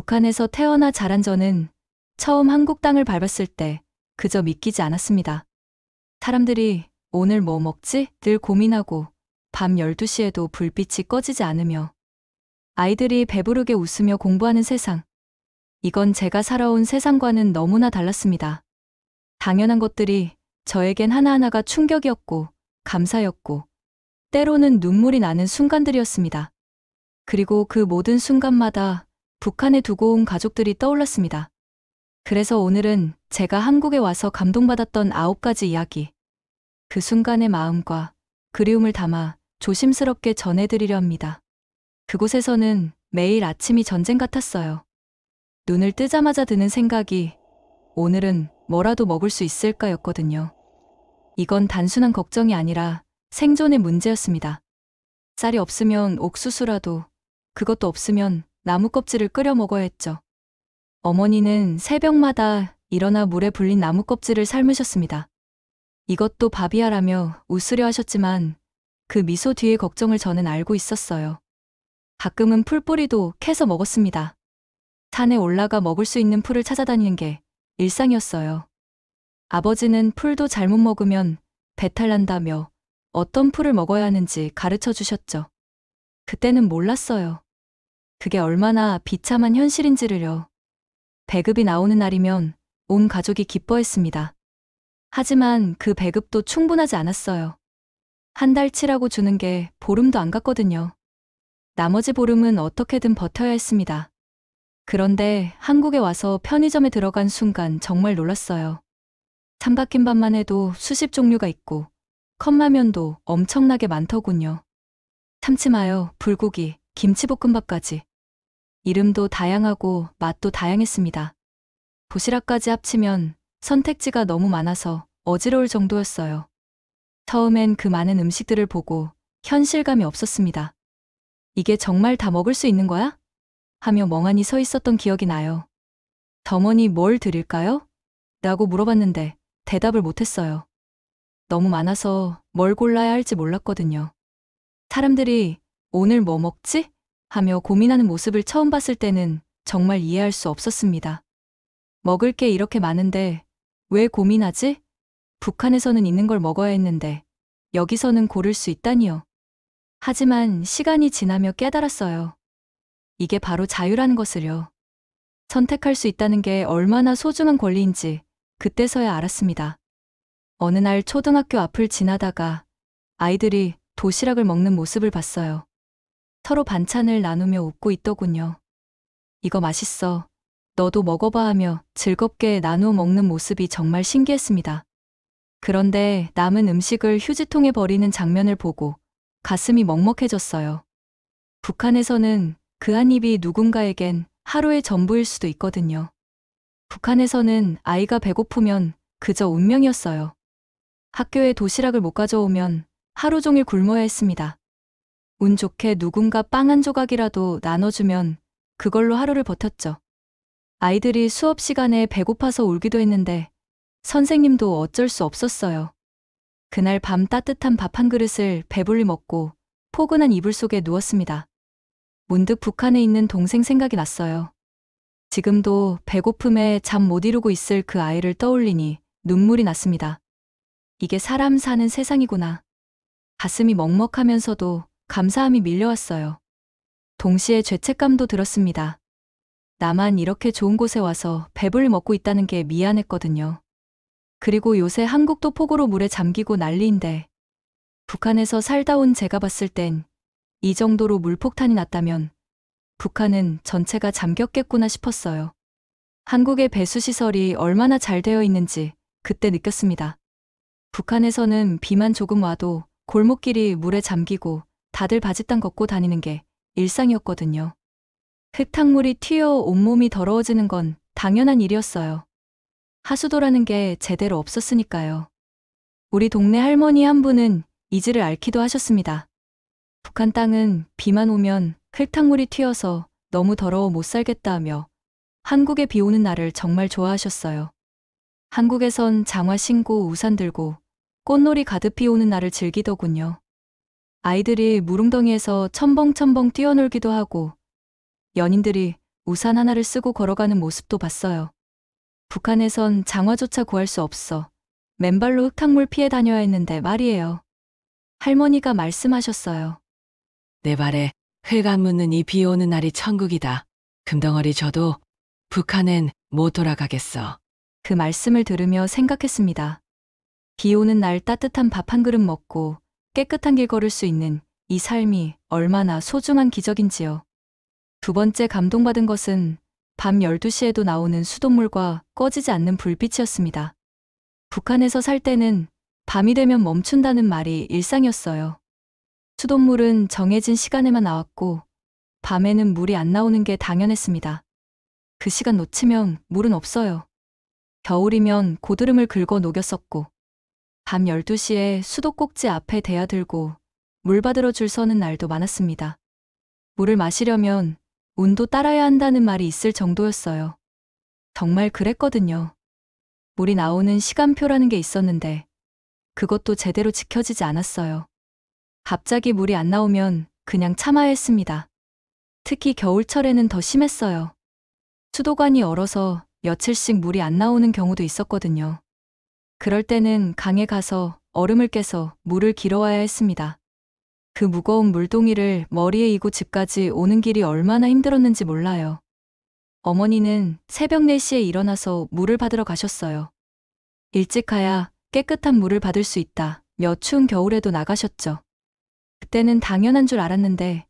북한에서 태어나 자란 저는 처음 한국 땅을 밟았을 때 그저 믿기지 않았습니다. 사람들이 오늘 뭐 먹지? 늘 고민하고 밤 12시에도 불빛이 꺼지지 않으며 아이들이 배부르게 웃으며 공부하는 세상. 이건 제가 살아온 세상과는 너무나 달랐습니다. 당연한 것들이 저에겐 하나하나가 충격이었고 감사였고 때로는 눈물이 나는 순간들이었습니다. 그리고 그 모든 순간마다 북한에 두고 온 가족들이 떠올랐습니다. 그래서 오늘은 제가 한국에 와서 감동받았던 9가지 이야기. 그 순간의 마음과 그리움을 담아 조심스럽게 전해드리려 합니다. 그곳에서는 매일 아침이 전쟁 같았어요. 눈을 뜨자마자 드는 생각이 오늘은 뭐라도 먹을 수 있을까였거든요. 이건 단순한 걱정이 아니라 생존의 문제였습니다. 쌀이 없으면 옥수수라도, 그것도 없으면 나무 껍질을 끓여 먹어야 했죠. 어머니는 새벽마다 일어나 물에 불린 나무 껍질을 삶으셨습니다. 이것도 밥이야라며 웃으려 하셨지만 그 미소 뒤의 걱정을 저는 알고 있었어요. 가끔은 풀뿌리도 캐서 먹었습니다. 산에 올라가 먹을 수 있는 풀을 찾아다니는 게 일상이었어요. 아버지는 풀도 잘못 먹으면 배탈 난다며 어떤 풀을 먹어야 하는지 가르쳐 주셨죠. 그때는 몰랐어요. 그게 얼마나 비참한 현실인지를요. 배급이 나오는 날이면 온 가족이 기뻐했습니다. 하지만 그 배급도 충분하지 않았어요. 한 달치라고 주는 게 보름도 안 갔거든요. 나머지 보름은 어떻게든 버텨야 했습니다. 그런데 한국에 와서 편의점에 들어간 순간 정말 놀랐어요. 삼각김밥만 해도 수십 종류가 있고 컵라면도 엄청나게 많더군요. 참치마요, 불고기, 김치볶음밥까지. 이름도 다양하고 맛도 다양했습니다. 도시락까지 합치면 선택지가 너무 많아서 어지러울 정도였어요. 처음엔 그 많은 음식들을 보고 현실감이 없었습니다. 이게 정말 다 먹을 수 있는 거야? 하며 멍하니 서 있었던 기억이 나요. 어머니 뭘 드릴까요? 라고 물어봤는데 대답을 못했어요. 너무 많아서 뭘 골라야 할지 몰랐거든요. 사람들이 오늘 뭐 먹지? 하며 고민하는 모습을 처음 봤을 때는 정말 이해할 수 없었습니다. 먹을 게 이렇게 많은데 왜 고민하지? 북한에서는 있는 걸 먹어야 했는데 여기서는 고를 수 있다니요. 하지만 시간이 지나며 깨달았어요. 이게 바로 자유라는 것을요. 선택할 수 있다는 게 얼마나 소중한 권리인지 그때서야 알았습니다. 어느 날 초등학교 앞을 지나다가 아이들이 도시락을 먹는 모습을 봤어요. 서로 반찬을 나누며 웃고 있더군요. 이거 맛있어. 너도 먹어봐 하며 즐겁게 나누어 먹는 모습이 정말 신기했습니다. 그런데 남은 음식을 휴지통에 버리는 장면을 보고 가슴이 먹먹해졌어요. 북한에서는 그 한 입이 누군가에겐 하루의 전부일 수도 있거든요. 북한에서는 아이가 배고프면 그저 운명이었어요. 학교에 도시락을 못 가져오면 하루 종일 굶어야 했습니다. 운 좋게 누군가 빵 한 조각이라도 나눠주면 그걸로 하루를 버텼죠. 아이들이 수업 시간에 배고파서 울기도 했는데 선생님도 어쩔 수 없었어요. 그날 밤 따뜻한 밥 한 그릇을 배불리 먹고 포근한 이불 속에 누웠습니다. 문득 북한에 있는 동생 생각이 났어요. 지금도 배고픔에 잠 못 이루고 있을 그 아이를 떠올리니 눈물이 났습니다. 이게 사람 사는 세상이구나. 가슴이 먹먹하면서도 감사함이 밀려왔어요. 동시에 죄책감도 들었습니다. 나만 이렇게 좋은 곳에 와서 배불리 먹고 있다는 게 미안했거든요. 그리고 요새 한국도 폭우로 물에 잠기고 난리인데 북한에서 살다 온 제가 봤을 땐 이 정도로 물폭탄이 났다면 북한은 전체가 잠겼겠구나 싶었어요. 한국의 배수시설이 얼마나 잘 되어 있는지 그때 느꼈습니다. 북한에서는 비만 조금 와도 골목길이 물에 잠기고 다들 바짓단 걷고 다니는 게 일상이었거든요. 흙탕물이 튀어 온몸이 더러워지는 건 당연한 일이었어요. 하수도라는 게 제대로 없었으니까요. 우리 동네 할머니 한 분은 이지를 앓기도 하셨습니다. 북한 땅은 비만 오면 흙탕물이 튀어서 너무 더러워 못 살겠다 하며 한국에 비 오는 날을 정말 좋아하셨어요. 한국에선 장화 신고 우산 들고 꽃놀이 가득 피우는 날을 즐기더군요. 아이들이 무릉덩이에서 첨벙첨벙 뛰어놀기도 하고 연인들이 우산 하나를 쓰고 걸어가는 모습도 봤어요. 북한에선 장화조차 구할 수 없어 맨발로 흙탕물 피해 다녀야 했는데 말이에요. 할머니가 말씀하셨어요. 내 발에 흙 안 묻는 이 비 오는 날이 천국이다. 금덩어리 줘도 북한엔 못 돌아가겠어. 그 말씀을 들으며 생각했습니다. 비 오는 날 따뜻한 밥 한 그릇 먹고 깨끗한 길 걸을 수 있는 이 삶이 얼마나 소중한 기적인지요. 두 번째 감동받은 것은 밤 12시에도 나오는 수돗물과 꺼지지 않는 불빛이었습니다. 북한에서 살 때는 밤이 되면 멈춘다는 말이 일상이었어요. 수돗물은 정해진 시간에만 나왔고 밤에는 물이 안 나오는 게 당연했습니다. 그 시간 놓치면 물은 없어요. 겨울이면 고드름을 긁어 녹였었고 밤 12시에 수도꼭지 앞에 대야 들고 물 받으러 줄 서는 날도 많았습니다. 물을 마시려면 운도 따라야 한다는 말이 있을 정도였어요. 정말 그랬거든요. 물이 나오는 시간표라는 게 있었는데 그것도 제대로 지켜지지 않았어요. 갑자기 물이 안 나오면 그냥 참아야 했습니다. 특히 겨울철에는 더 심했어요. 수도관이 얼어서 며칠씩 물이 안 나오는 경우도 있었거든요. 그럴 때는 강에 가서 얼음을 깨서 물을 길어와야 했습니다. 그 무거운 물동이를 머리에 이고 집까지 오는 길이 얼마나 힘들었는지 몰라요. 어머니는 새벽 4시에 일어나서 물을 받으러 가셨어요. 일찍 가야 깨끗한 물을 받을 수 있다. 몇 추운 겨울에도 나가셨죠. 그때는 당연한 줄 알았는데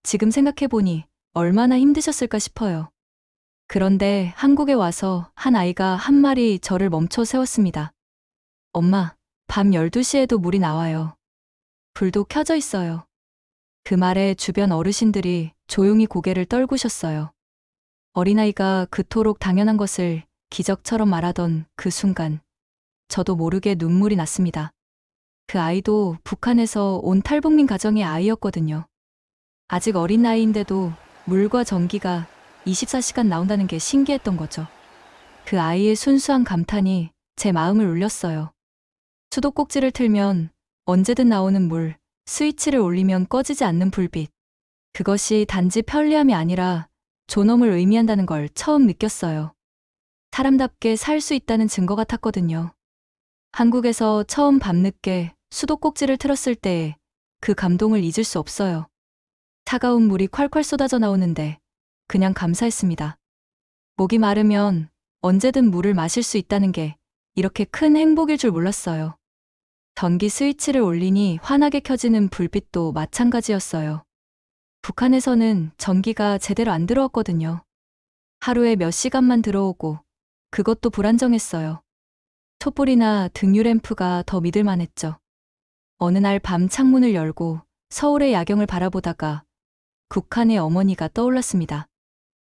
지금 생각해보니 얼마나 힘드셨을까 싶어요. 그런데 한국에 와서 한 아이가 한 마리 저를 멈춰 세웠습니다. 엄마, 밤 12시에도 물이 나와요. 불도 켜져 있어요. 그 말에 주변 어르신들이 조용히 고개를 떨구셨어요. 어린아이가 그토록 당연한 것을 기적처럼 말하던 그 순간, 저도 모르게 눈물이 났습니다. 그 아이도 북한에서 온 탈북민 가정의 아이였거든요. 아직 어린 나이인데도 물과 전기가 24시간 나온다는 게 신기했던 거죠. 그 아이의 순수한 감탄이 제 마음을 울렸어요. 수도꼭지를 틀면 언제든 나오는 물, 스위치를 올리면 꺼지지 않는 불빛. 그것이 단지 편리함이 아니라 존엄을 의미한다는 걸 처음 느꼈어요. 사람답게 살 수 있다는 증거 같았거든요. 한국에서 처음 밤늦게 수도꼭지를 틀었을 때의 그 감동을 잊을 수 없어요. 차가운 물이 콸콸 쏟아져 나오는데 그냥 감사했습니다. 목이 마르면 언제든 물을 마실 수 있다는 게 이렇게 큰 행복일 줄 몰랐어요. 전기 스위치를 올리니 환하게 켜지는 불빛도 마찬가지였어요. 북한에서는 전기가 제대로 안 들어왔거든요. 하루에 몇 시간만 들어오고 그것도 불안정했어요. 촛불이나 등유 램프가 더 믿을만했죠. 어느 날 밤 창문을 열고 서울의 야경을 바라보다가 국한의 어머니가 떠올랐습니다.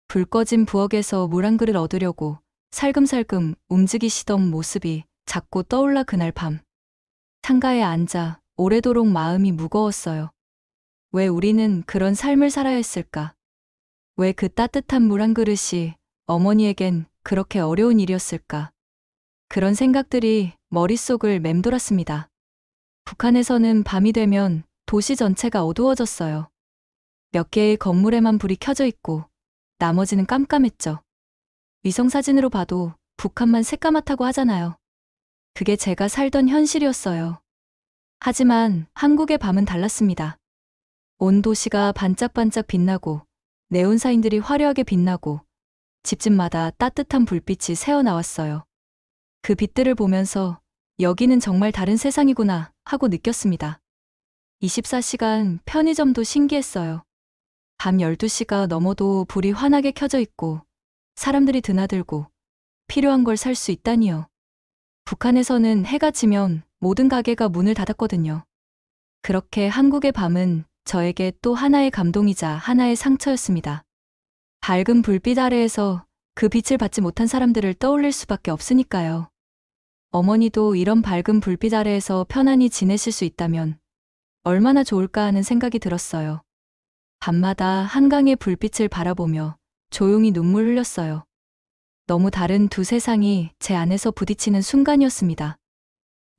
불 꺼진 부엌에서 물 한 그릇 얻으려고 살금살금 움직이시던 모습이 자꾸 떠올라 그날 밤. 창가에 앉아 오래도록 마음이 무거웠어요. 왜 우리는 그런 삶을 살아야 했을까? 왜 그 따뜻한 물 한 그릇이 어머니에겐 그렇게 어려운 일이었을까? 그런 생각들이 머릿속을 맴돌았습니다. 북한에서는 밤이 되면 도시 전체가 어두워졌어요. 몇 개의 건물에만 불이 켜져 있고 나머지는 깜깜했죠. 위성사진으로 봐도 북한만 새까맣다고 하잖아요. 그게 제가 살던 현실이었어요. 하지만 한국의 밤은 달랐습니다. 온 도시가 반짝반짝 빛나고 네온사인들이 화려하게 빛나고 집집마다 따뜻한 불빛이 새어나왔어요. 그 빛들을 보면서 여기는 정말 다른 세상이구나 하고 느꼈습니다. 24시간 편의점도 신기했어요. 밤 12시가 넘어도 불이 환하게 켜져 있고 사람들이 드나들고 필요한 걸 살 수 있다니요. 북한에서는 해가 지면 모든 가게가 문을 닫았거든요. 그렇게 한국의 밤은 저에게 또 하나의 감동이자 하나의 상처였습니다. 밝은 불빛 아래에서 그 빛을 받지 못한 사람들을 떠올릴 수밖에 없으니까요. 어머니도 이런 밝은 불빛 아래에서 편안히 지내실 수 있다면 얼마나 좋을까 하는 생각이 들었어요. 밤마다 한강의 불빛을 바라보며 조용히 눈물 흘렸어요. 너무 다른 두 세상이 제 안에서 부딪히는 순간이었습니다.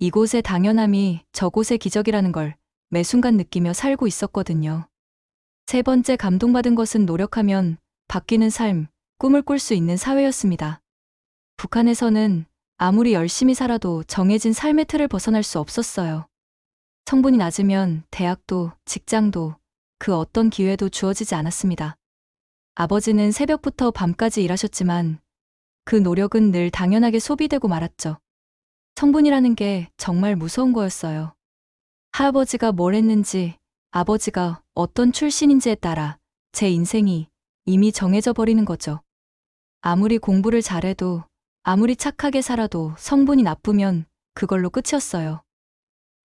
이곳의 당연함이 저곳의 기적이라는 걸 매 순간 느끼며 살고 있었거든요. 세 번째 감동받은 것은 노력하면 바뀌는 삶, 꿈을 꿀 수 있는 사회였습니다. 북한에서는 아무리 열심히 살아도 정해진 삶의 틀을 벗어날 수 없었어요. 성분이 낮으면 대학도, 직장도, 그 어떤 기회도 주어지지 않았습니다. 아버지는 새벽부터 밤까지 일하셨지만 그 노력은 늘 당연하게 소비되고 말았죠. 성분이라는 게 정말 무서운 거였어요. 할아버지가 뭘 했는지, 아버지가 어떤 출신인지에 따라 제 인생이 이미 정해져 버리는 거죠. 아무리 공부를 잘해도, 아무리 착하게 살아도 성분이 나쁘면 그걸로 끝이었어요.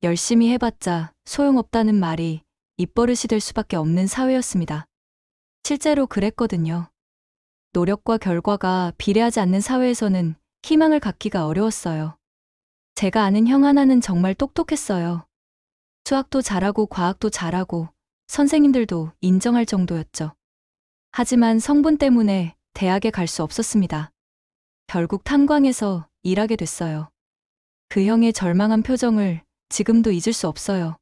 열심히 해봤자 소용없다는 말이 입버릇이 될 수밖에 없는 사회였습니다. 실제로 그랬거든요. 노력과 결과가 비례하지 않는 사회에서는 희망을 갖기가 어려웠어요. 제가 아는 형 하나는 정말 똑똑했어요. 수학도 잘하고 과학도 잘하고 선생님들도 인정할 정도였죠. 하지만 성분 때문에 대학에 갈 수 없었습니다. 결국 탄광에서 일하게 됐어요. 그 형의 절망한 표정을 지금도 잊을 수 없어요.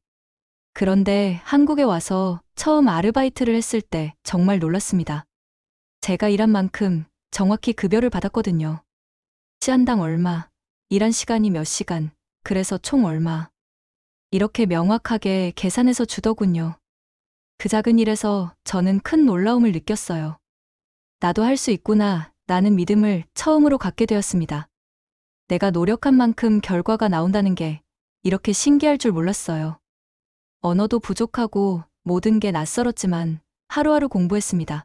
그런데 한국에 와서 처음 아르바이트를 했을 때 정말 놀랐습니다. 제가 일한 만큼 정확히 급여를 받았거든요. 시간당 얼마, 일한 시간이 몇 시간, 그래서 총 얼마. 이렇게 명확하게 계산해서 주더군요. 그 작은 일에서 저는 큰 놀라움을 느꼈어요. 나도 할 수 있구나, 라는 믿음을 처음으로 갖게 되었습니다. 내가 노력한 만큼 결과가 나온다는 게 이렇게 신기할 줄 몰랐어요. 언어도 부족하고 모든 게 낯설었지만 하루하루 공부했습니다.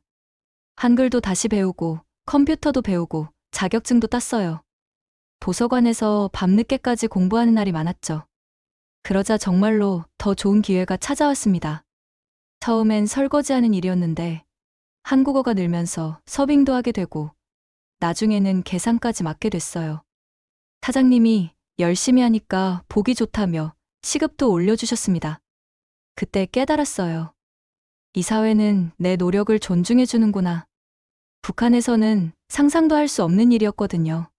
한글도 다시 배우고 컴퓨터도 배우고 자격증도 땄어요. 도서관에서 밤늦게까지 공부하는 날이 많았죠. 그러자 정말로 더 좋은 기회가 찾아왔습니다. 처음엔 설거지하는 일이었는데 한국어가 늘면서 서빙도 하게 되고 나중에는 계산까지 맡게 됐어요. 사장님이 열심히 하니까 보기 좋다며 시급도 올려주셨습니다. 그때 깨달았어요. 이 사회는 내 노력을 존중해 주는구나. 북한에서는 상상도 할 수 없는 일이었거든요.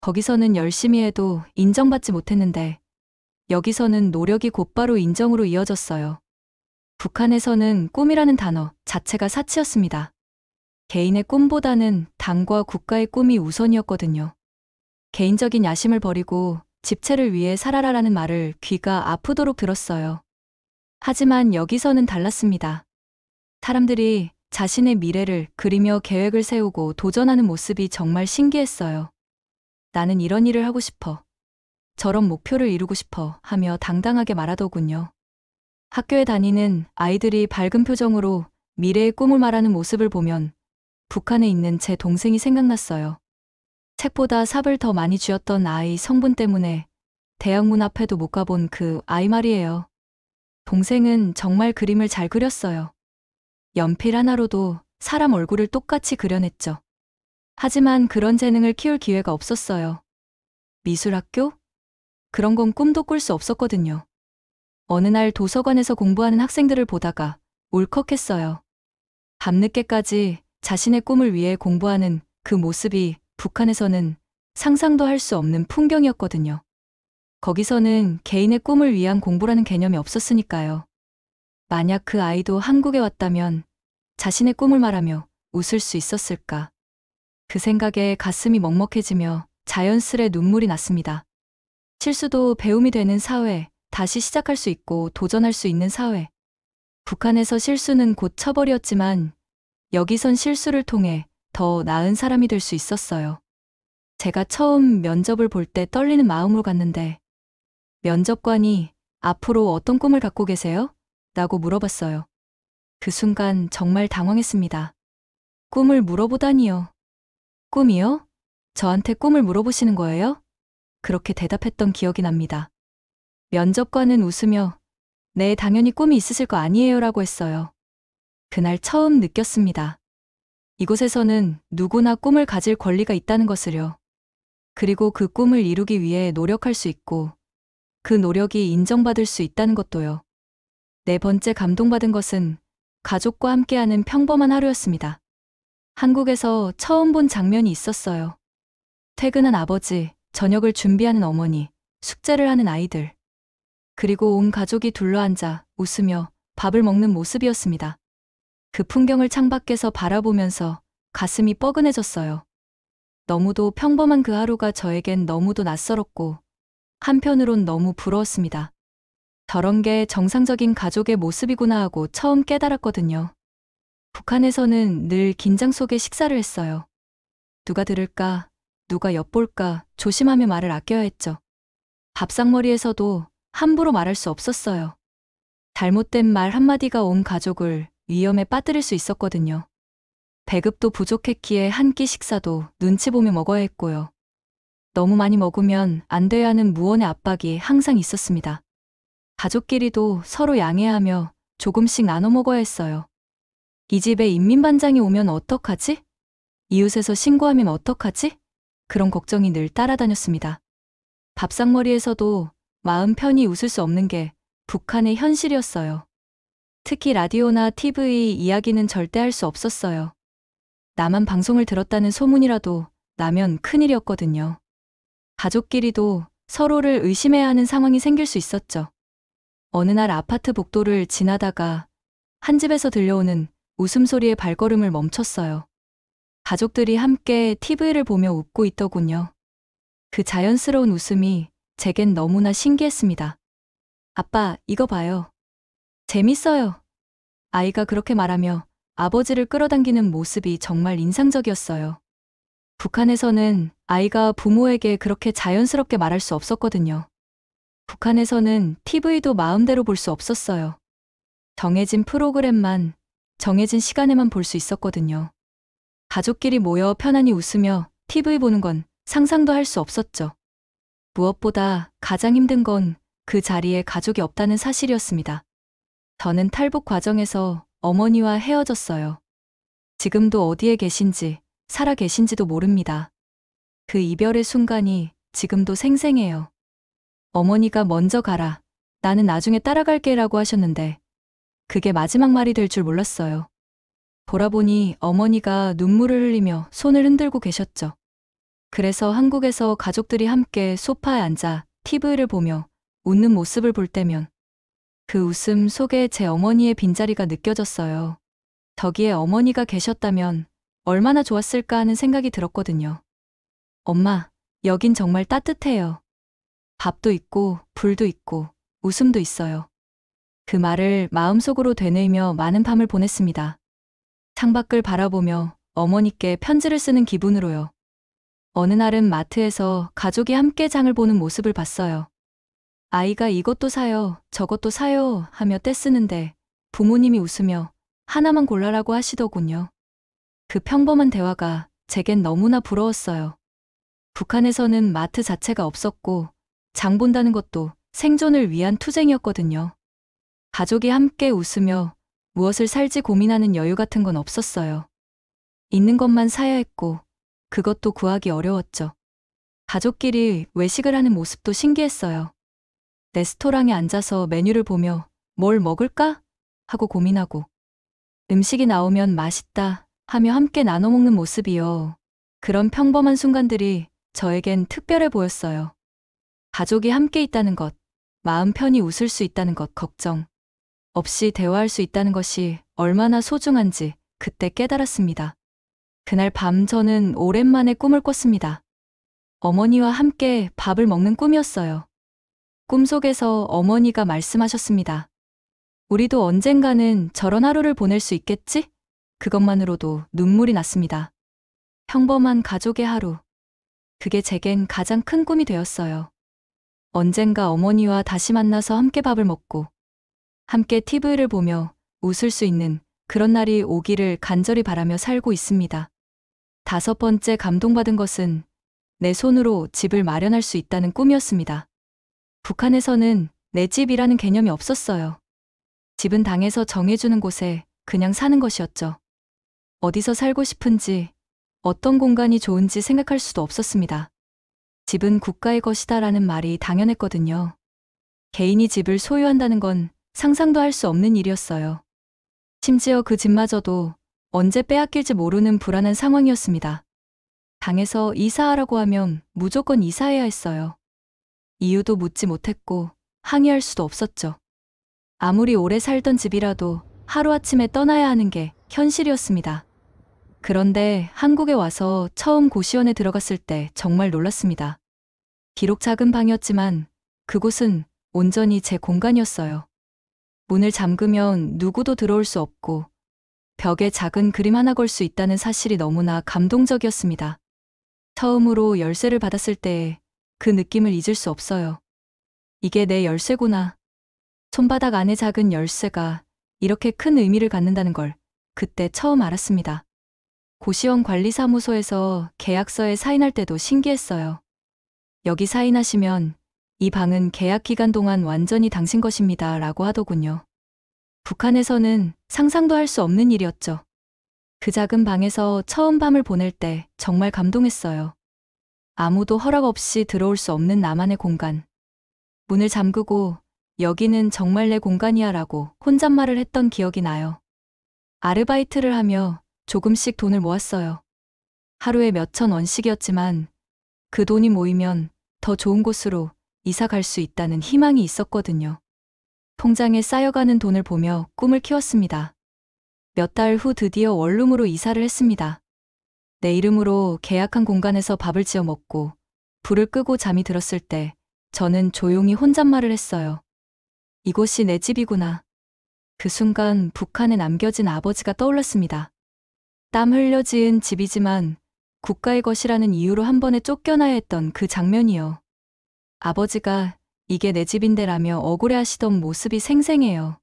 거기서는 열심히 해도 인정받지 못했는데 여기서는 노력이 곧바로 인정으로 이어졌어요. 북한에서는 꿈이라는 단어 자체가 사치였습니다. 개인의 꿈보다는 당과 국가의 꿈이 우선이었거든요. 개인적인 야심을 버리고 집체를 위해 살아라라는 말을 귀가 아프도록 들었어요. 하지만 여기서는 달랐습니다. 사람들이 자신의 미래를 그리며 계획을 세우고 도전하는 모습이 정말 신기했어요. 나는 이런 일을 하고 싶어. 저런 목표를 이루고 싶어 하며 당당하게 말하더군요. 학교에 다니는 아이들이 밝은 표정으로 미래의 꿈을 말하는 모습을 보면 북한에 있는 제 동생이 생각났어요. 책보다 삽을 더 많이 쥐었던 아이 성분 때문에 대학 문 앞에도 못 가본 그 아이 말이에요. 동생은 정말 그림을 잘 그렸어요. 연필 하나로도 사람 얼굴을 똑같이 그려냈죠. 하지만 그런 재능을 키울 기회가 없었어요. 미술학교? 그런 건 꿈도 꿀 수 없었거든요. 어느 날 도서관에서 공부하는 학생들을 보다가 울컥했어요. 밤늦게까지 자신의 꿈을 위해 공부하는 그 모습이 북한에서는 상상도 할 수 없는 풍경이었거든요. 거기서는 개인의 꿈을 위한 공부라는 개념이 없었으니까요. 만약 그 아이도 한국에 왔다면 자신의 꿈을 말하며 웃을 수 있었을까? 그 생각에 가슴이 먹먹해지며 자연스레 눈물이 났습니다. 실수도 배움이 되는 사회, 다시 시작할 수 있고 도전할 수 있는 사회. 북한에서 실수는 곧 처벌이었지만 여기선 실수를 통해 더 나은 사람이 될 수 있었어요. 제가 처음 면접을 볼 때 떨리는 마음으로 갔는데 면접관이 앞으로 어떤 꿈을 갖고 계세요? 라고 물어봤어요. 그 순간 정말 당황했습니다. 꿈을 물어보다니요. 꿈이요? 저한테 꿈을 물어보시는 거예요? 그렇게 대답했던 기억이 납니다. 면접관은 웃으며 네, 당연히 꿈이 있으실 거 아니에요 라고 했어요. 그날 처음 느꼈습니다. 이곳에서는 누구나 꿈을 가질 권리가 있다는 것을요. 그리고 그 꿈을 이루기 위해 노력할 수 있고 그 노력이 인정받을 수 있다는 것도요. 네 번째 감동받은 것은 가족과 함께하는 평범한 하루였습니다. 한국에서 처음 본 장면이 있었어요. 퇴근한 아버지, 저녁을 준비하는 어머니, 숙제를 하는 아이들. 그리고 온 가족이 둘러앉아 웃으며 밥을 먹는 모습이었습니다. 그 풍경을 창밖에서 바라보면서 가슴이 뻐근해졌어요. 너무도 평범한 그 하루가 저에겐 너무도 낯설었고 한편으론 너무 부러웠습니다. 저런 게 정상적인 가족의 모습이구나 하고 처음 깨달았거든요. 북한에서는 늘 긴장 속에 식사를 했어요. 누가 들을까, 누가 엿볼까 조심하며 말을 아껴야 했죠. 밥상머리에서도 함부로 말할 수 없었어요. 잘못된 말 한마디가 온 가족을 위험에 빠뜨릴 수 있었거든요. 배급도 부족했기에 한 끼 식사도 눈치 보며 먹어야 했고요. 너무 많이 먹으면 안 돼야 하는 무언의 압박이 항상 있었습니다. 가족끼리도 서로 양해하며 조금씩 나눠 먹어야 했어요. 이 집에 인민반장이 오면 어떡하지? 이웃에서 신고하면 어떡하지? 그런 걱정이 늘 따라다녔습니다. 밥상머리에서도 마음 편히 웃을 수 없는 게 북한의 현실이었어요. 특히 라디오나 TV 이야기는 절대 할 수 없었어요. 나만 방송을 들었다는 소문이라도 나면 큰일이었거든요. 가족끼리도 서로를 의심해야 하는 상황이 생길 수 있었죠. 어느 날 아파트 복도를 지나다가 한 집에서 들려오는 웃음소리의 발걸음을 멈췄어요. 가족들이 함께 TV를 보며 웃고 있더군요. 그 자연스러운 웃음이 제겐 너무나 신기했습니다. 아빠, 이거 봐요. 재밌어요. 아이가 그렇게 말하며 아버지를 끌어당기는 모습이 정말 인상적이었어요. 북한에서는 아이가 부모에게 그렇게 자연스럽게 말할 수 없었거든요. 북한에서는 TV도 마음대로 볼 수 없었어요. 정해진 프로그램만, 정해진 시간에만 볼 수 있었거든요. 가족끼리 모여 편안히 웃으며 TV 보는 건 상상도 할 수 없었죠. 무엇보다 가장 힘든 건 그 자리에 가족이 없다는 사실이었습니다. 저는 탈북 과정에서 어머니와 헤어졌어요. 지금도 어디에 계신지, 살아 계신지도 모릅니다. 그 이별의 순간이 지금도 생생해요. 어머니가 먼저 가라, 나는 나중에 따라갈게 라고 하셨는데 그게 마지막 말이 될 줄 몰랐어요. 돌아보니 어머니가 눈물을 흘리며 손을 흔들고 계셨죠. 그래서 한국에서 가족들이 함께 소파에 앉아 TV를 보며 웃는 모습을 볼 때면 그 웃음 속에 제 어머니의 빈자리가 느껴졌어요. 저기에 어머니가 계셨다면 얼마나 좋았을까 하는 생각이 들었거든요. 엄마, 여긴 정말 따뜻해요. 밥도 있고 불도 있고 웃음도 있어요. 그 말을 마음속으로 되뇌이며 많은 밤을 보냈습니다. 창밖을 바라보며 어머니께 편지를 쓰는 기분으로요. 어느 날은 마트에서 가족이 함께 장을 보는 모습을 봤어요. 아이가 이것도 사요, 저것도 사요 하며 떼쓰는데 부모님이 웃으며 하나만 골라라고 하시더군요. 그 평범한 대화가 제겐 너무나 부러웠어요. 북한에서는 마트 자체가 없었고 장 본다는 것도 생존을 위한 투쟁이었거든요. 가족이 함께 웃으며 무엇을 살지 고민하는 여유 같은 건 없었어요. 있는 것만 사야 했고 그것도 구하기 어려웠죠. 가족끼리 외식을 하는 모습도 신기했어요. 레스토랑에 앉아서 메뉴를 보며 뭘 먹을까? 하고 고민하고 음식이 나오면 맛있다 하며 함께 나눠 먹는 모습이요. 그런 평범한 순간들이 저에겐 특별해 보였어요. 가족이 함께 있다는 것, 마음 편히 웃을 수 있다는 것 걱정 없이 대화할 수 있다는 것이 얼마나 소중한지 그때 깨달았습니다. 그날 밤 저는 오랜만에 꿈을 꿨습니다. 어머니와 함께 밥을 먹는 꿈이었어요. 꿈속에서 어머니가 말씀하셨습니다. 우리도 언젠가는 저런 하루를 보낼 수 있겠지? 그것만으로도 눈물이 났습니다. 평범한 가족의 하루. 그게 제겐 가장 큰 꿈이 되었어요. 언젠가 어머니와 다시 만나서 함께 밥을 먹고 함께 TV를 보며 웃을 수 있는 그런 날이 오기를 간절히 바라며 살고 있습니다. 5번째 감동받은 것은 내 손으로 집을 마련할 수 있다는 꿈이었습니다. 북한에서는 내 집이라는 개념이 없었어요. 집은 당에서 정해주는 곳에 그냥 사는 것이었죠. 어디서 살고 싶은지, 어떤 공간이 좋은지 생각할 수도 없었습니다. 집은 국가의 것이다라는 말이 당연했거든요. 개인이 집을 소유한다는 건 상상도 할 수 없는 일이었어요. 심지어 그 집마저도 언제 빼앗길지 모르는 불안한 상황이었습니다. 당에서 이사하라고 하면 무조건 이사해야 했어요. 이유도 묻지 못했고 항의할 수도 없었죠. 아무리 오래 살던 집이라도 하루아침에 떠나야 하는 게 현실이었습니다. 그런데 한국에 와서 처음 고시원에 들어갔을 때 정말 놀랐습니다. 비록 작은 방이었지만 그곳은 온전히 제 공간이었어요. 문을 잠그면 누구도 들어올 수 없고 벽에 작은 그림 하나 걸 수 있다는 사실이 너무나 감동적이었습니다. 처음으로 열쇠를 받았을 때 그 느낌을 잊을 수 없어요. 이게 내 열쇠구나. 손바닥 안에 작은 열쇠가 이렇게 큰 의미를 갖는다는 걸 그때 처음 알았습니다. 고시원 관리사무소에서 계약서에 사인할 때도 신기했어요. 여기 사인하시면 이 방은 계약 기간 동안 완전히 당신 것입니다 라고 하더군요. 북한에서는 상상도 할 수 없는 일이었죠. 그 작은 방에서 처음 밤을 보낼 때 정말 감동했어요. 아무도 허락 없이 들어올 수 없는 나만의 공간. 문을 잠그고 여기는 정말 내 공간이야 라고 혼잣말을 했던 기억이 나요. 아르바이트를 하며 조금씩 돈을 모았어요. 하루에 몇천 원씩이었지만 그 돈이 모이면 더 좋은 곳으로 이사 갈 수 있다는 희망이 있었거든요. 통장에 쌓여가는 돈을 보며 꿈을 키웠습니다. 몇 달 후 드디어 원룸으로 이사를 했습니다. 내 이름으로 계약한 공간에서 밥을 지어 먹고 불을 끄고 잠이 들었을 때 저는 조용히 혼잣말을 했어요. 이곳이 내 집이구나. 그 순간 북한에 남겨진 아버지가 떠올랐습니다. 땀 흘려 지은 집이지만 국가의 것이라는 이유로 한 번에 쫓겨나야 했던 그 장면이요. 아버지가 이게 내 집인데라며 억울해하시던 모습이 생생해요.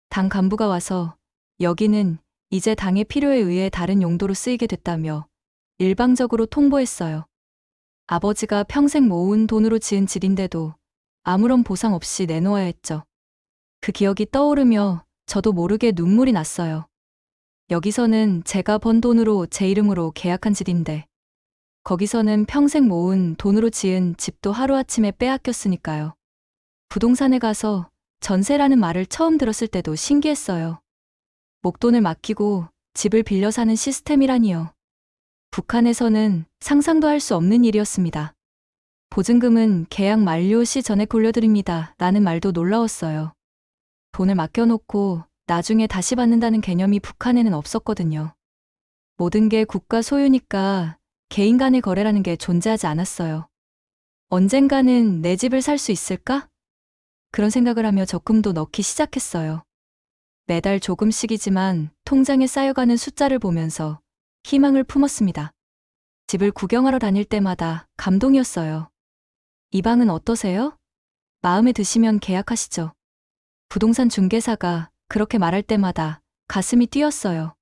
당 간부가 와서 여기는 이제 당의 필요에 의해 다른 용도로 쓰이게 됐다며 일방적으로 통보했어요. 아버지가 평생 모은 돈으로 지은 집인데도 아무런 보상 없이 내놓아야 했죠. 그 기억이 떠오르며 저도 모르게 눈물이 났어요. 여기서는 제가 번 돈으로 제 이름으로 계약한 집인데 거기서는 평생 모은 돈으로 지은 집도 하루아침에 빼앗겼으니까요. 부동산에 가서 전세라는 말을 처음 들었을 때도 신기했어요. 목돈을 맡기고 집을 빌려 사는 시스템이라니요. 북한에서는 상상도 할 수 없는 일이었습니다. 보증금은 계약 만료 시 전액 돌려드립니다 라는 말도 놀라웠어요. 돈을 맡겨놓고 나중에 다시 받는다는 개념이 북한에는 없었거든요. 모든 게 국가 소유니까 개인 간의 거래라는 게 존재하지 않았어요. 언젠가는 내 집을 살 수 있을까? 그런 생각을 하며 적금도 넣기 시작했어요. 매달 조금씩이지만 통장에 쌓여가는 숫자를 보면서 희망을 품었습니다. 집을 구경하러 다닐 때마다 감동이었어요. 이 방은 어떠세요? 마음에 드시면 계약하시죠. 부동산 중개사가 그렇게 말할 때마다 가슴이 뛰었어요.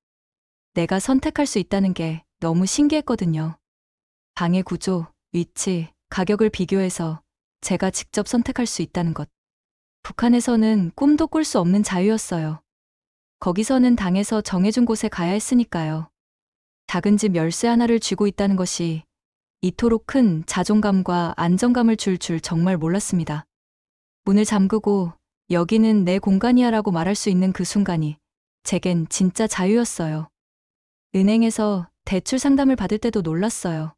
내가 선택할 수 있다는 게 너무 신기했거든요. 방의 구조, 위치, 가격을 비교해서 제가 직접 선택할 수 있다는 것. 북한에서는 꿈도 꿀 수 없는 자유였어요. 거기서는 당에서 정해준 곳에 가야 했으니까요. 작은 집 열쇠 하나를 쥐고 있다는 것이 이토록 큰 자존감과 안정감을 줄 정말 몰랐습니다. 문을 잠그고 여기는 내 공간이야 라고 말할 수 있는 그 순간이 제겐 진짜 자유였어요. 은행에서 대출 상담을 받을 때도 놀랐어요.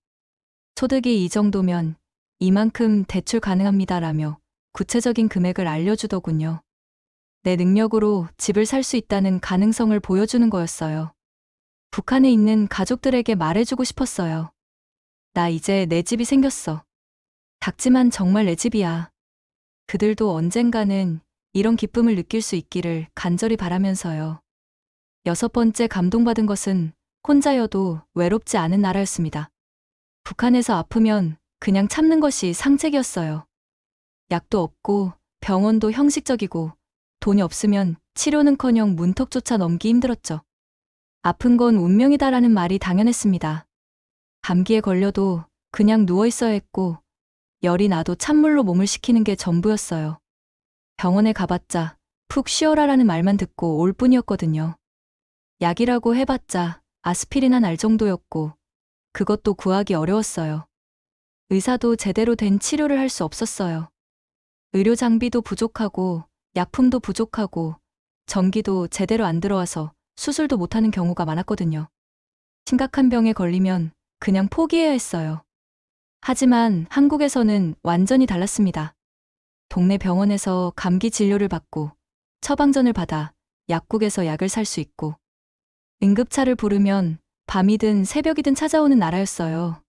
소득이 이 정도면 이만큼 대출 가능합니다 라며 구체적인 금액을 알려주더군요. 내 능력으로 집을 살 수 있다는 가능성을 보여주는 거였어요. 북한에 있는 가족들에게 말해주고 싶었어요. 나 이제 내 집이 생겼어. 작지만 정말 내 집이야. 그들도 언젠가는 이런 기쁨을 느낄 수 있기를 간절히 바라면서요. 6번째 감동받은 것은 혼자여도 외롭지 않은 나라였습니다. 북한에서 아프면 그냥 참는 것이 상책이었어요. 약도 없고 병원도 형식적이고 돈이 없으면 치료는커녕 문턱조차 넘기 힘들었죠. 아픈 건 운명이다라는 말이 당연했습니다. 감기에 걸려도 그냥 누워 있어야 했고 열이 나도 찬물로 몸을 식히는 게 전부였어요. 병원에 가봤자 푹 쉬어라라는 말만 듣고 올 뿐이었거든요. 약이라고 해봤자 아스피린 한 알 정도였고 그것도 구하기 어려웠어요. 의사도 제대로 된 치료를 할 수 없었어요. 의료 장비도 부족하고 약품도 부족하고 전기도 제대로 안 들어와서 수술도 못하는 경우가 많았거든요. 심각한 병에 걸리면 그냥 포기해야 했어요. 하지만 한국에서는 완전히 달랐습니다. 동네 병원에서 감기 진료를 받고 처방전을 받아 약국에서 약을 살 수 있고 응급차를 부르면 밤이든 새벽이든 찾아오는 나라였어요.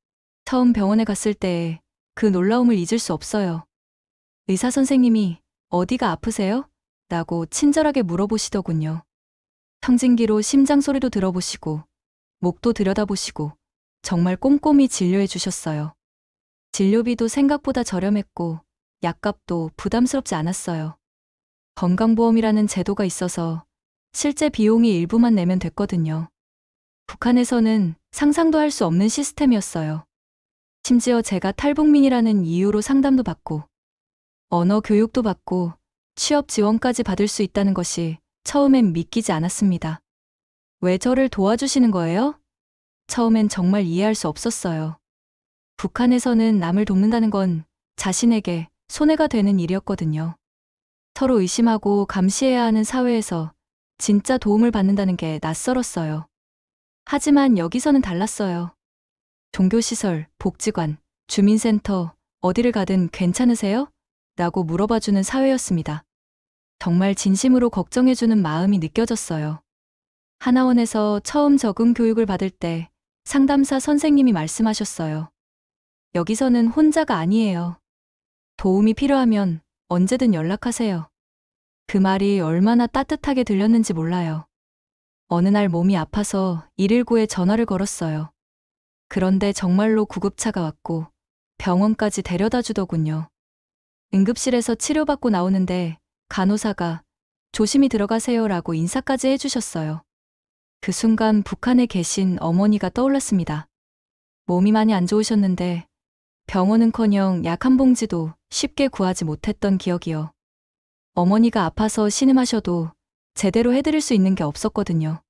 처음 병원에 갔을 때 그 놀라움을 잊을 수 없어요. 의사 선생님이 어디가 아프세요? 라고 친절하게 물어보시더군요. 청진기로 심장 소리도 들어보시고 목도 들여다보시고 정말 꼼꼼히 진료해 주셨어요. 진료비도 생각보다 저렴했고 약값도 부담스럽지 않았어요. 건강보험이라는 제도가 있어서 실제 비용이 일부만 내면 됐거든요. 북한에서는 상상도 할 수 없는 시스템이었어요. 심지어 제가 탈북민이라는 이유로 상담도 받고 언어 교육도 받고 취업 지원까지 받을 수 있다는 것이 처음엔 믿기지 않았습니다. 왜 저를 도와주시는 거예요? 처음엔 정말 이해할 수 없었어요. 북한에서는 남을 돕는다는 건 자신에게 손해가 되는 일이었거든요. 서로 의심하고 감시해야 하는 사회에서 진짜 도움을 받는다는 게 낯설었어요. 하지만 여기서는 달랐어요. 종교시설, 복지관, 주민센터, 어디를 가든 괜찮으세요? 라고 물어봐주는 사회였습니다. 정말 진심으로 걱정해주는 마음이 느껴졌어요. 하나원에서 처음 적응 교육을 받을 때 상담사 선생님이 말씀하셨어요. 여기서는 혼자가 아니에요. 도움이 필요하면 언제든 연락하세요. 그 말이 얼마나 따뜻하게 들렸는지 몰라요. 어느 날 몸이 아파서 119에 전화를 걸었어요. 그런데 정말로 구급차가 왔고 병원까지 데려다 주더군요. 응급실에서 치료받고 나오는데 간호사가 조심히 들어가세요라고 인사까지 해주셨어요. 그 순간 북한에 계신 어머니가 떠올랐습니다. 몸이 많이 안 좋으셨는데 병원은커녕 약 한 봉지도 쉽게 구하지 못했던 기억이요. 어머니가 아파서 신음하셔도 제대로 해드릴 수 있는 게 없었거든요.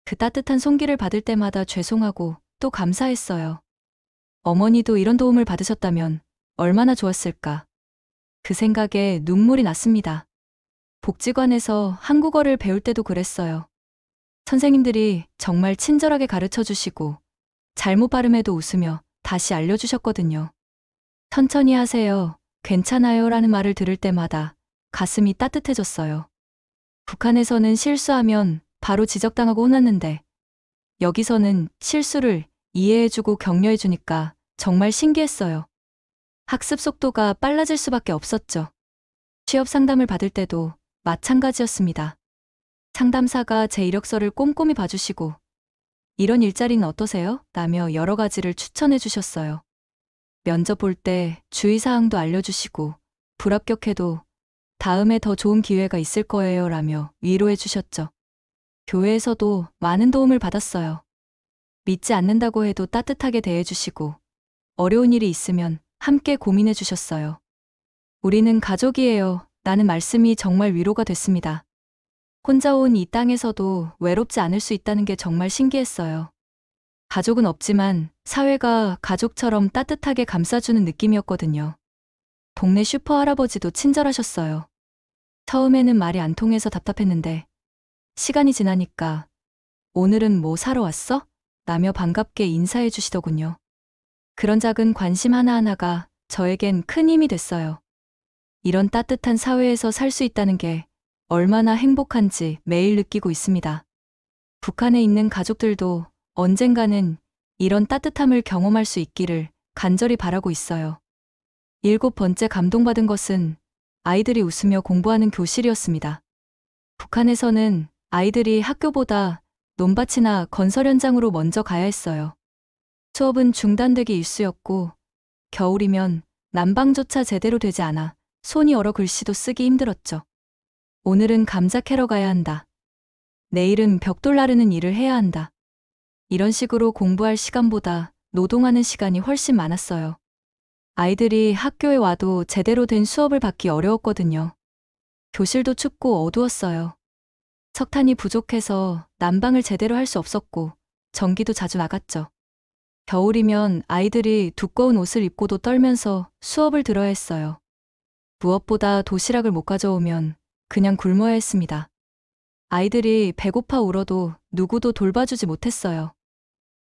그 따뜻한 손길을 받을 때마다 죄송하고 또 감사했어요. 어머니도 이런 도움을 받으셨다면 얼마나 좋았을까. 그 생각에 눈물이 났습니다. 복지관에서 한국어를 배울 때도 그랬어요. 선생님들이 정말 친절하게 가르쳐 주시고 잘못 발음해도 웃으며 다시 알려주셨거든요. 천천히 하세요. 괜찮아요. 라는 말을 들을 때마다 가슴이 따뜻해졌어요. 북한에서는 실수하면 바로 지적당하고 혼났는데 여기서는 실수를 이해해주고 격려해주니까 정말 신기했어요. 학습 속도가 빨라질 수밖에 없었죠. 취업 상담을 받을 때도 마찬가지였습니다. 상담사가 제 이력서를 꼼꼼히 봐주시고 이런 일자리는 어떠세요? 라며 여러 가지를 추천해 주셨어요. 면접 볼 때 주의사항도 알려주시고 불합격해도 다음에 더 좋은 기회가 있을 거예요 라며 위로해 주셨죠. 교회에서도 많은 도움을 받았어요. 믿지 않는다고 해도 따뜻하게 대해주시고 어려운 일이 있으면 함께 고민해 주셨어요. 우리는 가족이에요. 라는 말씀이 정말 위로가 됐습니다. 혼자 온 이 땅에서도 외롭지 않을 수 있다는 게 정말 신기했어요. 가족은 없지만 사회가 가족처럼 따뜻하게 감싸주는 느낌이었거든요. 동네 슈퍼 할아버지도 친절하셨어요. 처음에는 말이 안 통해서 답답했는데 시간이 지나니까 오늘은 뭐 사러 왔어? 라며 반갑게 인사해 주시더군요. 그런 작은 관심 하나하나가 저에겐 큰 힘이 됐어요. 이런 따뜻한 사회에서 살 수 있다는 게 얼마나 행복한지 매일 느끼고 있습니다. 북한에 있는 가족들도 언젠가는 이런 따뜻함을 경험할 수 있기를 간절히 바라고 있어요. 7번째 감동받은 것은 아이들이 웃으며 공부하는 교실이었습니다. 북한에서는 아이들이 학교보다 논밭이나 건설 현장으로 먼저 가야 했어요. 수업은 중단되기 일쑤였고 겨울이면 난방조차 제대로 되지 않아 손이 얼어 글씨도 쓰기 힘들었죠. 오늘은 감자 캐러 가야 한다. 내일은 벽돌 나르는 일을 해야 한다. 이런 식으로 공부할 시간보다 노동하는 시간이 훨씬 많았어요. 아이들이 학교에 와도 제대로 된 수업을 받기 어려웠거든요. 교실도 춥고 어두웠어요. 석탄이 부족해서 난방을 제대로 할 수 없었고 전기도 자주 나갔죠. 겨울이면 아이들이 두꺼운 옷을 입고도 떨면서 수업을 들어야 했어요. 무엇보다 도시락을 못 가져오면 그냥 굶어야 했습니다. 아이들이 배고파 울어도 누구도 돌봐주지 못했어요.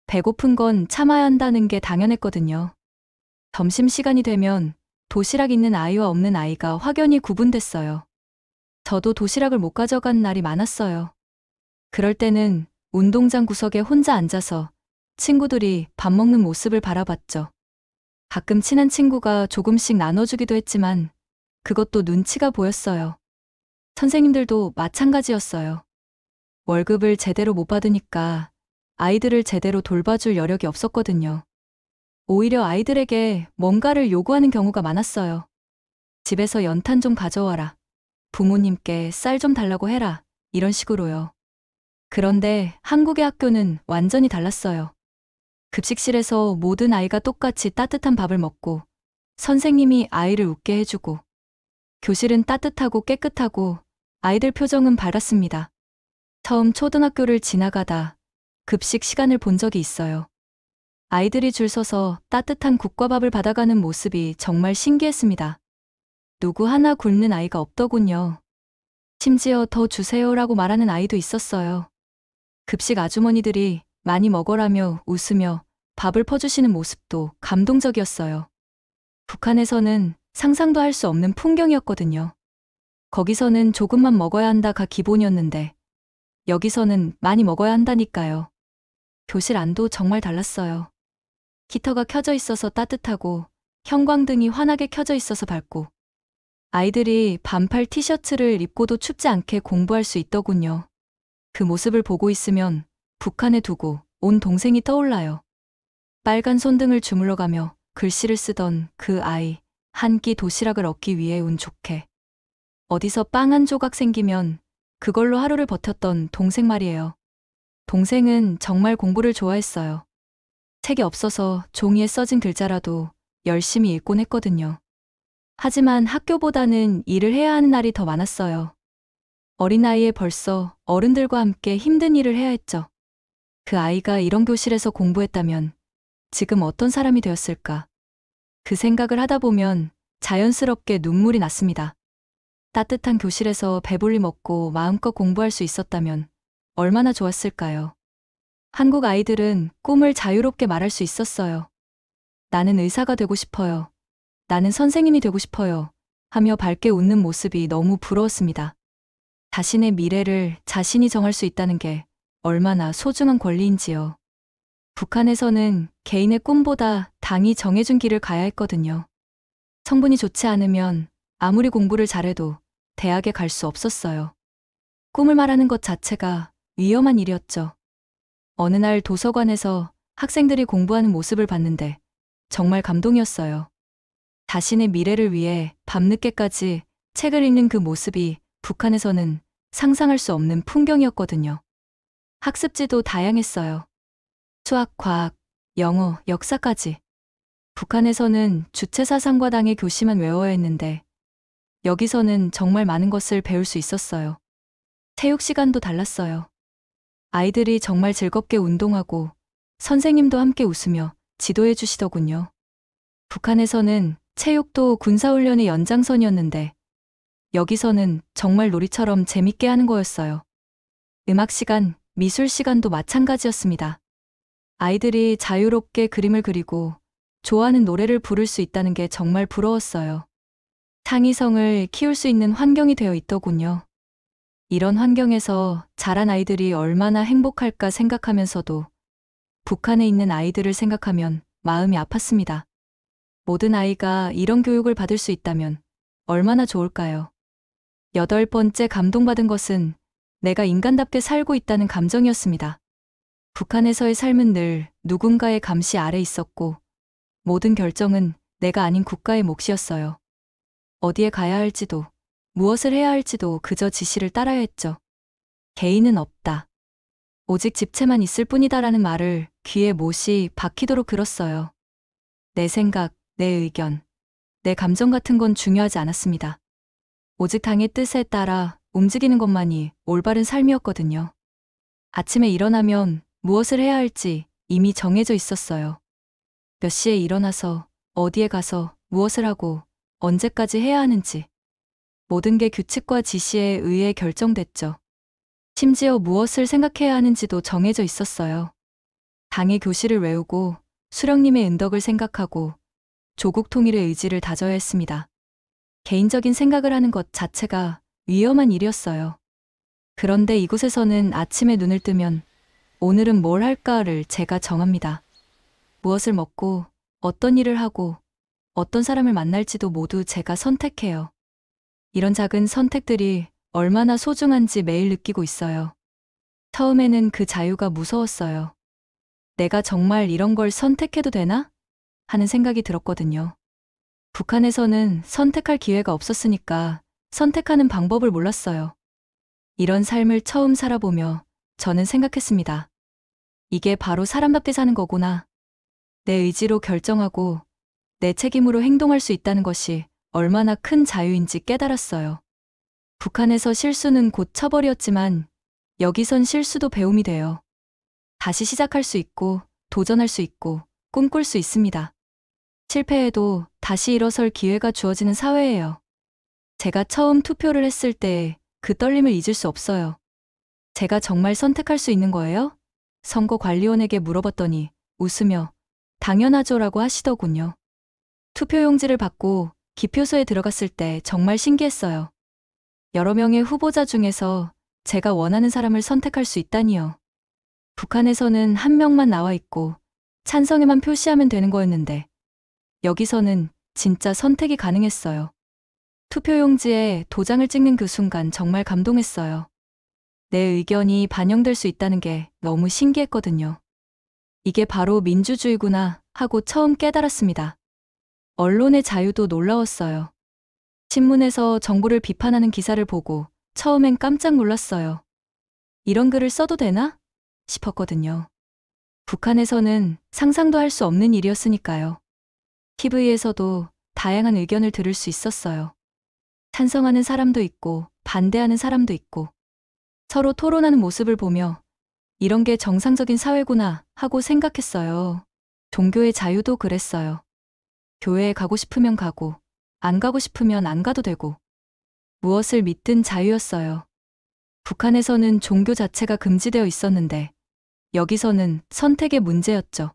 배고픈 건 참아야 한다는 게 당연했거든요. 점심시간이 되면 도시락 있는 아이와 없는 아이가 확연히 구분됐어요. 저도 도시락을 못 가져간 날이 많았어요. 그럴 때는 운동장 구석에 혼자 앉아서 친구들이 밥 먹는 모습을 바라봤죠. 가끔 친한 친구가 조금씩 나눠주기도 했지만 그것도 눈치가 보였어요. 선생님들도 마찬가지였어요. 월급을 제대로 못 받으니까 아이들을 제대로 돌봐줄 여력이 없었거든요. 오히려 아이들에게 뭔가를 요구하는 경우가 많았어요. 집에서 연탄 좀 가져와라. 부모님께 쌀 좀 달라고 해라. 이런 식으로요. 그런데 한국의 학교는 완전히 달랐어요. 급식실에서 모든 아이가 똑같이 따뜻한 밥을 먹고 선생님이 아이를 웃게 해주고 교실은 따뜻하고 깨끗하고 아이들 표정은 밝았습니다. 처음 초등학교를 지나가다 급식 시간을 본 적이 있어요. 아이들이 줄 서서 따뜻한 국과 밥을 받아가는 모습이 정말 신기했습니다. 누구 하나 굶는 아이가 없더군요. 심지어 더 주세요라고 말하는 아이도 있었어요. 급식 아주머니들이 많이 먹어라며 웃으며 밥을 퍼주시는 모습도 감동적이었어요. 북한에서는 상상도 할 수 없는 풍경이었거든요. 거기서는 조금만 먹어야 한다가 기본이었는데 여기서는 많이 먹어야 한다니까요. 교실 안도 정말 달랐어요. 히터가 켜져 있어서 따뜻하고 형광등이 환하게 켜져 있어서 밝고 아이들이 반팔 티셔츠를 입고도 춥지 않게 공부할 수 있더군요. 그 모습을 보고 있으면 북한에 두고 온 동생이 떠올라요. 빨간 손등을 주물러가며 글씨를 쓰던 그 아이, 한 끼 도시락을 얻기 위해 운 좋게. 어디서 빵 한 조각 생기면 그걸로 하루를 버텼던 동생 말이에요. 동생은 정말 공부를 좋아했어요. 책이 없어서 종이에 써진 글자라도 열심히 읽곤 했거든요. 하지만 학교보다는 일을 해야 하는 날이 더 많았어요. 어린아이에 벌써 어른들과 함께 힘든 일을 해야 했죠. 그 아이가 이런 교실에서 공부했다면 지금 어떤 사람이 되었을까? 그 생각을 하다 보면 자연스럽게 눈물이 났습니다. 따뜻한 교실에서 배불리 먹고 마음껏 공부할 수 있었다면 얼마나 좋았을까요? 한국 아이들은 꿈을 자유롭게 말할 수 있었어요. 나는 의사가 되고 싶어요. 나는 선생님이 되고 싶어요. 하며 밝게 웃는 모습이 너무 부러웠습니다. 자신의 미래를 자신이 정할 수 있다는 게 얼마나 소중한 권리인지요. 북한에서는 개인의 꿈보다 당이 정해준 길을 가야 했거든요. 성분이 좋지 않으면 아무리 공부를 잘해도 대학에 갈 수 없었어요. 꿈을 말하는 것 자체가 위험한 일이었죠. 어느 날 도서관에서 학생들이 공부하는 모습을 봤는데 정말 감동이었어요. 자신의 미래를 위해 밤늦게까지 책을 읽는 그 모습이 북한에서는 상상할 수 없는 풍경이었거든요. 학습지도 다양했어요. 수학, 과학, 영어, 역사까지. 북한에서는 주체사상과당의 교시만 외워야 했는데 여기서는 정말 많은 것을 배울 수 있었어요. 체육 시간도 달랐어요. 아이들이 정말 즐겁게 운동하고 선생님도 함께 웃으며 지도해 주시더군요. 북한에서는 체육도 군사훈련의 연장선이었는데 여기서는 정말 놀이처럼 재밌게 하는 거였어요. 음악 시간, 미술 시간도 마찬가지였습니다. 아이들이 자유롭게 그림을 그리고 좋아하는 노래를 부를 수 있다는 게 정말 부러웠어요. 창의성을 키울 수 있는 환경이 되어 있더군요. 이런 환경에서 자란 아이들이 얼마나 행복할까 생각하면서도 북한에 있는 아이들을 생각하면 마음이 아팠습니다. 모든 아이가 이런 교육을 받을 수 있다면 얼마나 좋을까요? 8번째 감동받은 것은 내가 인간답게 살고 있다는 감정이었습니다. 북한에서의 삶은 늘 누군가의 감시 아래 있었고 모든 결정은 내가 아닌 국가의 몫이었어요. 어디에 가야 할지도 무엇을 해야 할지도 그저 지시를 따라야 했죠. 개인은 없다. 오직 집체만 있을 뿐이다라는 말을 귀에 못이 박히도록 들었어요. 내 생각, 내 의견, 내 감정 같은 건 중요하지 않았습니다. 오직 당의 뜻에 따라 움직이는 것만이 올바른 삶이었거든요. 아침에 일어나면 무엇을 해야 할지 이미 정해져 있었어요. 몇 시에 일어나서 어디에 가서 무엇을 하고 언제까지 해야 하는지 모든 게 규칙과 지시에 의해 결정됐죠. 심지어 무엇을 생각해야 하는지도 정해져 있었어요. 당의 교시를 외우고 수령님의 은덕을 생각하고 조국 통일의 의지를 다져야 했습니다. 개인적인 생각을 하는 것 자체가 위험한 일이었어요. 그런데 이곳에서는 아침에 눈을 뜨면 오늘은 뭘 할까를 제가 정합니다. 무엇을 먹고 어떤 일을 하고 어떤 사람을 만날지도 모두 제가 선택해요. 이런 작은 선택들이 얼마나 소중한지 매일 느끼고 있어요. 처음에는 그 자유가 무서웠어요. 내가 정말 이런 걸 선택해도 되나? 하는 생각이 들었거든요. 북한에서는 선택할 기회가 없었으니까 선택하는 방법을 몰랐어요. 이런 삶을 처음 살아보며 저는 생각했습니다. 이게 바로 사람답게 사는 거구나. 내 의지로 결정하고 내 책임으로 행동할 수 있다는 것이 얼마나 큰 자유인지 깨달았어요. 북한에서 실수는 곧 처벌이었지만 여기선 실수도 배움이 돼요. 다시 시작할 수 있고 도전할 수 있고 꿈꿀 수 있습니다. 실패해도 다시 일어설 기회가 주어지는 사회예요. 제가 처음 투표를 했을 때 그 떨림을 잊을 수 없어요. 제가 정말 선택할 수 있는 거예요? 선거관리원에게 물어봤더니 웃으며 당연하죠라고 하시더군요. 투표용지를 받고 기표소에 들어갔을 때 정말 신기했어요. 여러 명의 후보자 중에서 제가 원하는 사람을 선택할 수 있다니요. 북한에서는 한 명만 나와 있고 찬성에만 표시하면 되는 거였는데 여기서는 진짜 선택이 가능했어요. 투표용지에 도장을 찍는 그 순간 정말 감동했어요. 내 의견이 반영될 수 있다는 게 너무 신기했거든요. 이게 바로 민주주의구나 하고 처음 깨달았습니다. 언론의 자유도 놀라웠어요. 신문에서 정부를 비판하는 기사를 보고 처음엔 깜짝 놀랐어요. 이런 글을 써도 되나? 싶었거든요. 북한에서는 상상도 할 수 없는 일이었으니까요. TV에서도 다양한 의견을 들을 수 있었어요. 찬성하는 사람도 있고 반대하는 사람도 있고 서로 토론하는 모습을 보며 이런 게 정상적인 사회구나 하고 생각했어요. 종교의 자유도 그랬어요. 교회에 가고 싶으면 가고 안 가고 싶으면 안 가도 되고 무엇을 믿든 자유였어요. 북한에서는 종교 자체가 금지되어 있었는데 여기서는 선택의 문제였죠.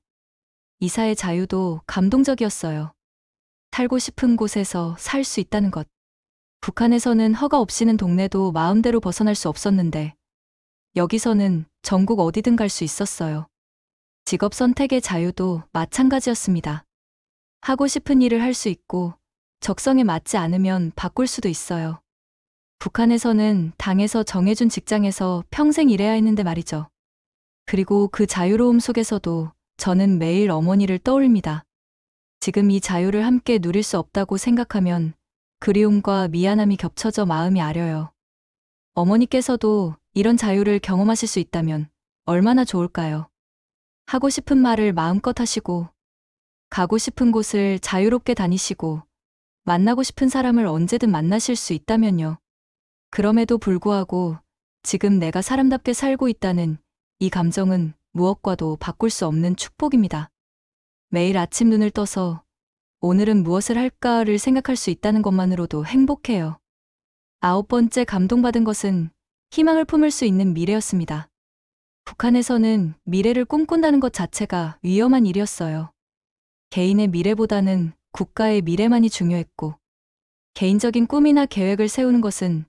이사의 자유도 감동적이었어요. 살고 싶은 곳에서 살 수 있다는 것. 북한에서는 허가 없이는 동네도 마음대로 벗어날 수 없었는데 여기서는 전국 어디든 갈 수 있었어요. 직업 선택의 자유도 마찬가지였습니다. 하고 싶은 일을 할 수 있고 적성에 맞지 않으면 바꿀 수도 있어요. 북한에서는 당에서 정해준 직장에서 평생 일해야 했는데 말이죠. 그리고 그 자유로움 속에서도 저는 매일 어머니를 떠올립니다. 지금 이 자유를 함께 누릴 수 없다고 생각하면 그리움과 미안함이 겹쳐져 마음이 아려요. 어머니께서도 이런 자유를 경험하실 수 있다면 얼마나 좋을까요? 하고 싶은 말을 마음껏 하시고, 가고 싶은 곳을 자유롭게 다니시고, 만나고 싶은 사람을 언제든 만나실 수 있다면요. 그럼에도 불구하고 지금 내가 사람답게 살고 있다는 이 감정은 무엇과도 바꿀 수 없는 축복입니다. 매일 아침 눈을 떠서 오늘은 무엇을 할까를 생각할 수 있다는 것만으로도 행복해요. 9번째 감동받은 것은 희망을 품을 수 있는 미래였습니다. 북한에서는 미래를 꿈꾼다는 것 자체가 위험한 일이었어요. 개인의 미래보다는 국가의 미래만이 중요했고, 개인적인 꿈이나 계획을 세우는 것은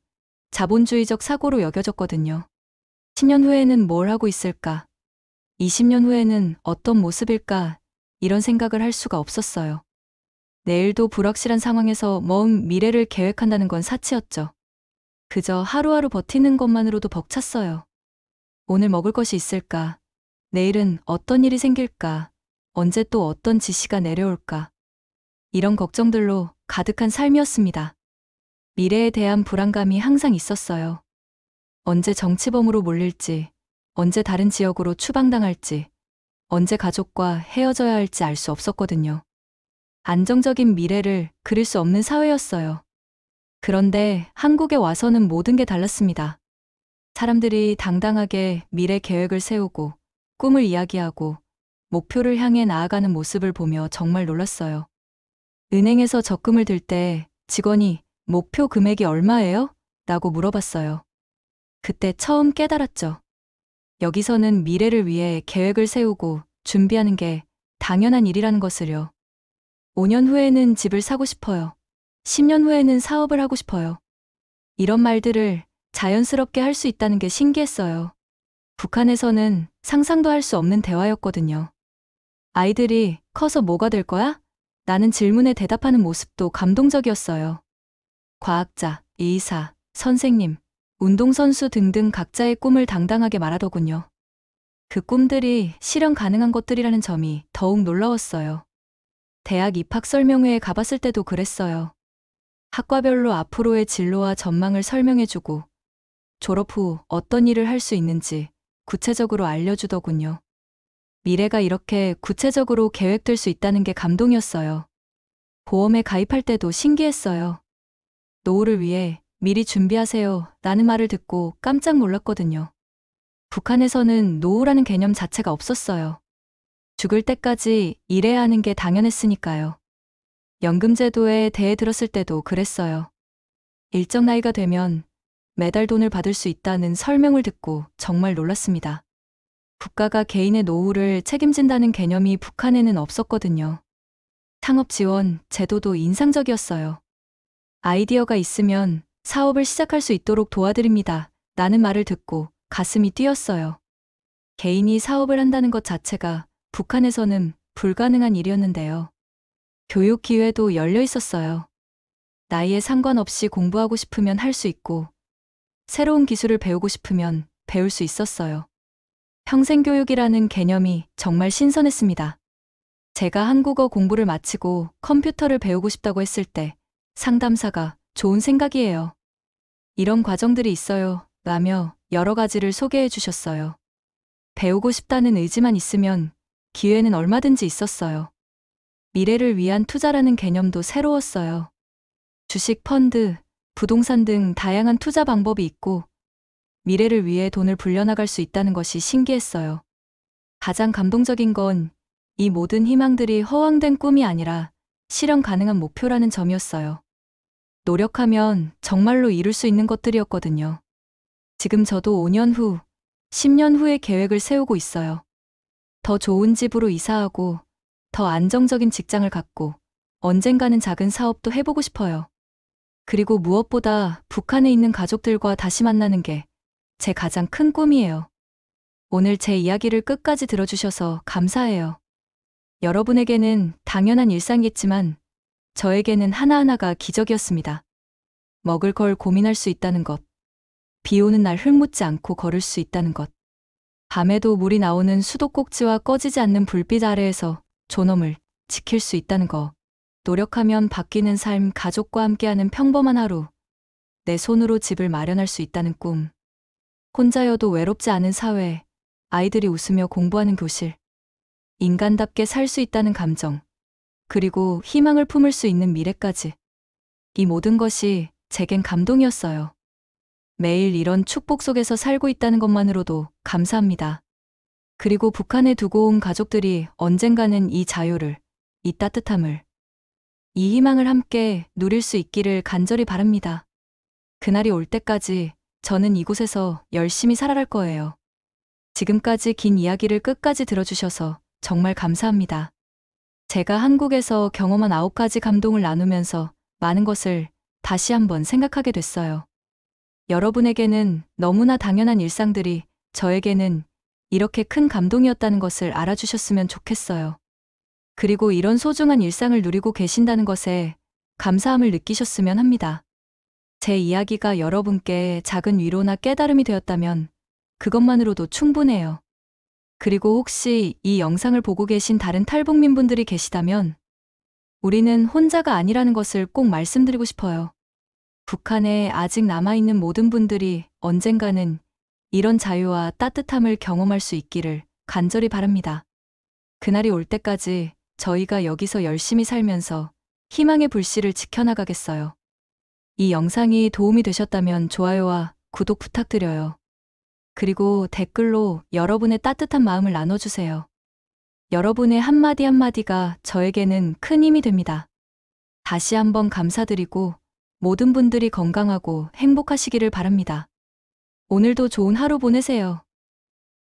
자본주의적 사고로 여겨졌거든요. 10년 후에는 뭘 하고 있을까? 20년 후에는 어떤 모습일까? 이런 생각을 할 수가 없었어요. 내일도 불확실한 상황에서 먼 미래를 계획한다는 건 사치였죠. 그저 하루하루 버티는 것만으로도 벅찼어요. 오늘 먹을 것이 있을까? 내일은 어떤 일이 생길까? 언제 또 어떤 지시가 내려올까? 이런 걱정들로 가득한 삶이었습니다. 미래에 대한 불안감이 항상 있었어요. 언제 정치범으로 몰릴지, 언제 다른 지역으로 추방당할지, 언제 가족과 헤어져야 할지 알 수 없었거든요. 안정적인 미래를 그릴 수 없는 사회였어요. 그런데 한국에 와서는 모든 게 달랐습니다. 사람들이 당당하게 미래 계획을 세우고 꿈을 이야기하고 목표를 향해 나아가는 모습을 보며 정말 놀랐어요. 은행에서 적금을 들 때 직원이 목표 금액이 얼마예요? 라고 물어봤어요. 그때 처음 깨달았죠. 여기서는 미래를 위해 계획을 세우고 준비하는 게 당연한 일이라는 것을요. 5년 후에는 집을 사고 싶어요. 10년 후에는 사업을 하고 싶어요. 이런 말들을 자연스럽게 할 수 있다는 게 신기했어요. 북한에서는 상상도 할 수 없는 대화였거든요. 아이들이 커서 뭐가 될 거야? 라는 질문에 대답하는 모습도 감동적이었어요. 과학자, 의사, 선생님, 운동선수 등등 각자의 꿈을 당당하게 말하더군요. 그 꿈들이 실현 가능한 것들이라는 점이 더욱 놀라웠어요. 대학 입학 설명회에 가봤을 때도 그랬어요. 학과별로 앞으로의 진로와 전망을 설명해주고 졸업 후 어떤 일을 할 수 있는지 구체적으로 알려주더군요. 미래가 이렇게 구체적으로 계획될 수 있다는 게 감동이었어요. 보험에 가입할 때도 신기했어요. 노후를 위해 미리 준비하세요 라는 말을 듣고 깜짝 놀랐거든요. 북한에서는 노후라는 개념 자체가 없었어요. 죽을 때까지 일해야 하는 게 당연했으니까요. 연금제도에 대해 들었을 때도 그랬어요. 일정 나이가 되면 매달 돈을 받을 수 있다는 설명을 듣고 정말 놀랐습니다. 국가가 개인의 노후를 책임진다는 개념이 북한에는 없었거든요. 창업 지원 제도도 인상적이었어요. 아이디어가 있으면 사업을 시작할 수 있도록 도와드립니다. 라는 말을 듣고 가슴이 뛰었어요. 개인이 사업을 한다는 것 자체가 북한에서는 불가능한 일이었는데요. 교육 기회도 열려 있었어요. 나이에 상관없이 공부하고 싶으면 할 수 있고, 새로운 기술을 배우고 싶으면 배울 수 있었어요. 평생교육이라는 개념이 정말 신선했습니다. 제가 한국어 공부를 마치고 컴퓨터를 배우고 싶다고 했을 때 상담사가 좋은 생각이에요. 이런 과정들이 있어요. 라며 여러 가지를 소개해 주셨어요. 배우고 싶다는 의지만 있으면 기회는 얼마든지 있었어요. 미래를 위한 투자라는 개념도 새로웠어요. 주식, 펀드, 부동산 등 다양한 투자 방법이 있고 미래를 위해 돈을 불려나갈 수 있다는 것이 신기했어요. 가장 감동적인 건 이 모든 희망들이 허황된 꿈이 아니라 실현 가능한 목표라는 점이었어요. 노력하면 정말로 이룰 수 있는 것들이었거든요. 지금 저도 5년 후, 10년 후의 계획을 세우고 있어요. 더 좋은 집으로 이사하고, 더 안정적인 직장을 갖고, 언젠가는 작은 사업도 해보고 싶어요. 그리고 무엇보다 북한에 있는 가족들과 다시 만나는 게 제 가장 큰 꿈이에요. 오늘 제 이야기를 끝까지 들어주셔서 감사해요. 여러분에게는 당연한 일상이겠지만 저에게는 하나하나가 기적이었습니다. 먹을 걸 고민할 수 있다는 것, 비 오는 날 흙 묻지 않고 걸을 수 있다는 것, 밤에도 물이 나오는 수도꼭지와 꺼지지 않는 불빛 아래에서 존엄을 지킬 수 있다는 것, 노력하면 바뀌는 삶, 가족과 함께하는 평범한 하루, 내 손으로 집을 마련할 수 있다는 꿈, 혼자여도 외롭지 않은 사회, 아이들이 웃으며 공부하는 교실, 인간답게 살 수 있다는 감정, 그리고 희망을 품을 수 있는 미래까지. 이 모든 것이 제겐 감동이었어요. 매일 이런 축복 속에서 살고 있다는 것만으로도 감사합니다. 그리고 북한에 두고 온 가족들이 언젠가는 이 자유를, 이 따뜻함을, 이 희망을 함께 누릴 수 있기를 간절히 바랍니다. 그날이 올 때까지 저는 이곳에서 열심히 살아갈 거예요. 지금까지 긴 이야기를 끝까지 들어주셔서 정말 감사합니다. 제가 한국에서 경험한 9가지 감동을 나누면서 많은 것을 다시 한번 생각하게 됐어요. 여러분에게는 너무나 당연한 일상들이 저에게는 이렇게 큰 감동이었다는 것을 알아주셨으면 좋겠어요. 그리고 이런 소중한 일상을 누리고 계신다는 것에 감사함을 느끼셨으면 합니다. 제 이야기가 여러분께 작은 위로나 깨달음이 되었다면 그것만으로도 충분해요. 그리고 혹시 이 영상을 보고 계신 다른 탈북민분들이 계시다면 우리는 혼자가 아니라는 것을 꼭 말씀드리고 싶어요. 북한에 아직 남아있는 모든 분들이 언젠가는 이런 자유와 따뜻함을 경험할 수 있기를 간절히 바랍니다. 그날이 올 때까지 저희가 여기서 열심히 살면서 희망의 불씨를 지켜나가겠어요. 이 영상이 도움이 되셨다면 좋아요와 구독 부탁드려요. 그리고 댓글로 여러분의 따뜻한 마음을 나눠주세요. 여러분의 한마디 한마디가 저에게는 큰 힘이 됩니다. 다시 한번 감사드리고 모든 분들이 건강하고 행복하시기를 바랍니다. 오늘도 좋은 하루 보내세요.